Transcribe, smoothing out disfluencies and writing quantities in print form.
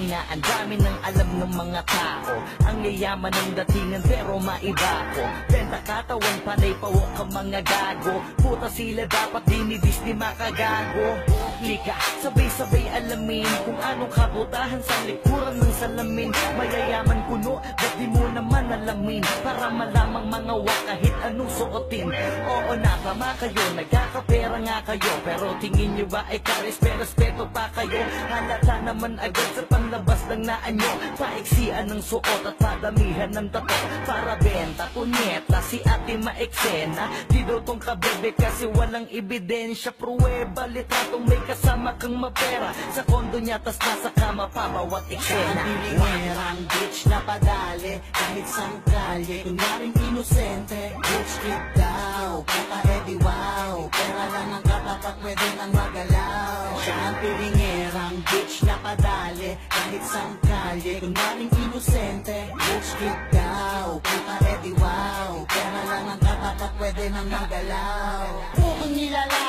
nga ang dami ng alam ng mga tao. Ang yayaman ng datingan pero maiba ko. Benta katawan, panay pawok ang mga gago. Puta sila dapat dinidis di makagago. Lika, sabay-sabay alamin kung anong kabutahan sa likuran ng salamin. Mayayaman kuno, ba't di mo naman alamin? Para malamang mga wak kahit anong suotin. Oo na, tama kayo, nagkakapera nga kayo. Pero tingin nyo ba ay karespeto pa kayo? Halata naman agad sa panlabas ng naan nyo. Paiksian ng suot at padamihan ng tato. Para benta, punyeta, si ate maeksena. Di daw tong kabebe kasi walang ebidensya. Pruweba, litratong may kasama kang mapera. Sa kondo niya tas nasa kama pa bawat eksena. Pilingerang bitch na padali kahit sang kalye. Kunyaring inosente, bitch trip daw. Puta edi wow, pera lang ang katapat pwede nang magalaw. Siya ang pilingerang bitch na padali kahit sang kalye. Kunyaring inosente, bitch trip daw. Puta edi wow, pera lang ang katapat pwede nang magalaw. Pukong nilala